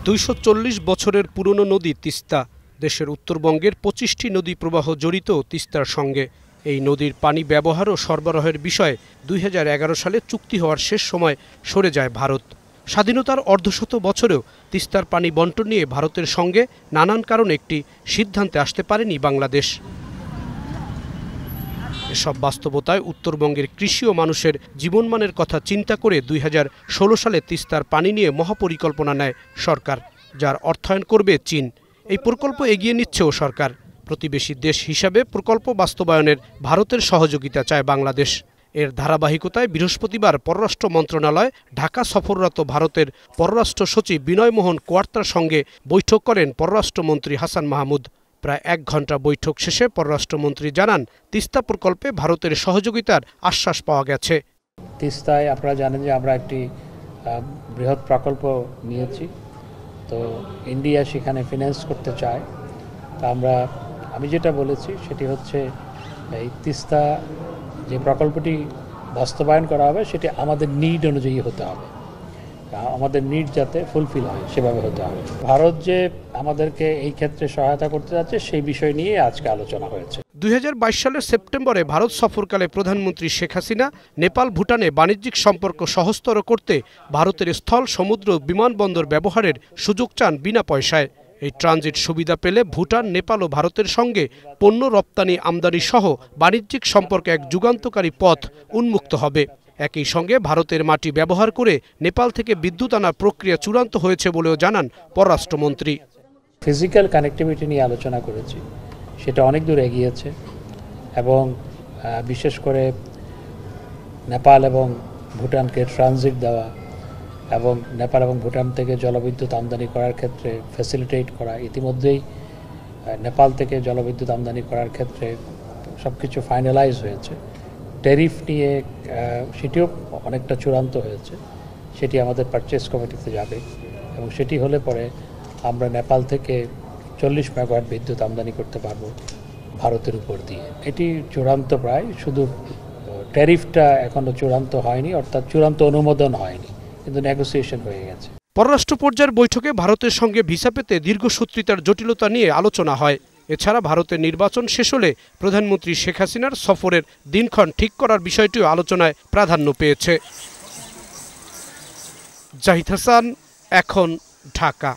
২৪০ বছরের পুরনো নদী তিস্তা। দেশের উত্তরবঙ্গের ২৫টি নদী প্রবাহ জড়িত তিস্তার সঙ্গে। এই নদীর পানি ব্যবহার ও সরবরাহের বিষয়ে ২০১১ সালে চুক্তি হওয়ার শেষ সময় সরে যায় ভারত। স্বাধীনতার অর্ধশত বছরেও তিস্তার পানি বণ্টন নিয়ে ভারতের সঙ্গে নানান কারণে একটি সিদ্ধান্তে আসতে পারেনি বাংলাদেশ। এসব বাস্তবতায় উত্তরবঙ্গের কৃষি ও মানুষের জীবনমানের কথা চিন্তা করে ২০১৬ সালে তিস্তার পানি নিয়ে মহাপরিকল্পনা নেয় সরকার, যার অর্থায়ন করবে চীন। এই প্রকল্প এগিয়ে নিচ্ছেও সরকার। প্রতিবেশী দেশ হিসাবে প্রকল্প বাস্তবায়নের ভারতের সহযোগিতা চায় বাংলাদেশ। এর ধারাবাহিকতায় বৃহস্পতিবার পররাষ্ট্র মন্ত্রণালয় ঢাকা সফররত ভারতের পররাষ্ট্র সচিব বিনয় মোহন কোয়ার্তার সঙ্গে বৈঠক করেন পররাষ্ট্রমন্ত্রী হাসান মাহমুদ। প্রায় ১ ঘণ্টা বৈঠক শেষে পররাষ্ট্রমন্ত্রী জানান, তিস্তা প্রকল্পে ভারতের সহযোগিতার আশ্বাস পাওয়া গেছে। তিস্তায় আপনারা জানেন যে আমরা একটি বৃহৎ প্রকল্প নিয়েছি, তো ইন্ডিয়া সেখানে ফিন্যান্স করতে চায়। তা আমি যেটা বলেছি সেটি হচ্ছে এই তিস্তা যে প্রকল্পটি বাস্তবায়ন করা হবে সেটি আমাদের নিড অনুযায়ী হতে হবে, আমাদের নিড যাতে ফুলফিল হয় সেভাবে হতে হবে। ভারত যে আমাদেরকে এই ক্ষেত্রে সহায়তা করতে যাচ্ছে সেই বিষয় নিয়ে আজকে আলোচনা হয়েছে। ২০২২ সালের সেপ্টেম্বরে ভারত সফরকালে প্রধানমন্ত্রী শেখ হাসিনা নেপাল ভুটানে বাণিজ্যিক সম্পর্ক সহজতর করতে ভারতের স্থল, সমুদ্র, বিমানবন্দর ব্যবহারের সুযোগ চান বিনা পয়সায়। এই ট্রানজিট সুবিধা পেলে ভুটান, নেপাল ও ভারতের সঙ্গে পণ্য রপ্তানি, আমদানি সহ বাণিজ্যিক সম্পর্কে এক যুগান্তকারী পথ উন্মুক্ত হবে। একই সঙ্গে ভারতের মাটি ব্যবহার করে নেপাল থেকে বিদ্যুৎ আনার প্রক্রিয়া চূড়ান্ত হয়েছে বলেও জানান পররাষ্ট্রমন্ত্রী। ফিজিক্যাল কানেক্টিভিটি নিয়ে আলোচনা করেছি, সেটা অনেক দূর এগিয়েছে এবং বিশেষ করে নেপাল এবং ভুটানকে ট্রানজিট দেওয়া এবং নেপাল এবং ভুটান থেকে জলবিদ্যুৎ আমদানি করার ক্ষেত্রে ফ্যাসিলিটেট করা, ইতিমধ্যেই নেপাল থেকে জলবিদ্যুৎ আমদানি করার ক্ষেত্রে সব কিছু ফাইনালাইজ হয়েছে। ট্যারিফ নিয়ে সেটিও অনেকটা চূড়ান্ত হয়েছে, সেটি আমাদের পারচেস কমিটিতে যাবে এবং সেটি হলে পরে আমরা নেপাল থেকে 40 মেগাওয়াট বিদ্যুৎ আমদানি করতে পারবো ভারতের উপর দিয়ে। এটি চূড়ান্ত প্রায়, শুধু ট্যারিফটা এখনও চূড়ান্ত হয়নি, অর্থাৎ চূড়ান্ত অনুমোদন হয়নি, কিন্তু নেগোসিয়েশন হয়ে গেছে। পররাষ্ট্র পর্যায়ের বৈঠকে ভারতের সঙ্গে ভিসা পেতে দীর্ঘসূত্রিতার জটিলতা নিয়ে আলোচনা হয়। এছাড়া ভারতের নির্বাচন শেষ হলে প্রধানমন্ত্রী শেখ হাসিনার সফরের দিনক্ষণ ঠিক করার বিষয়টিও আলোচনায় প্রাধান্য পেয়েছে। জাহিদ হাসান, এখন, ঢাকা।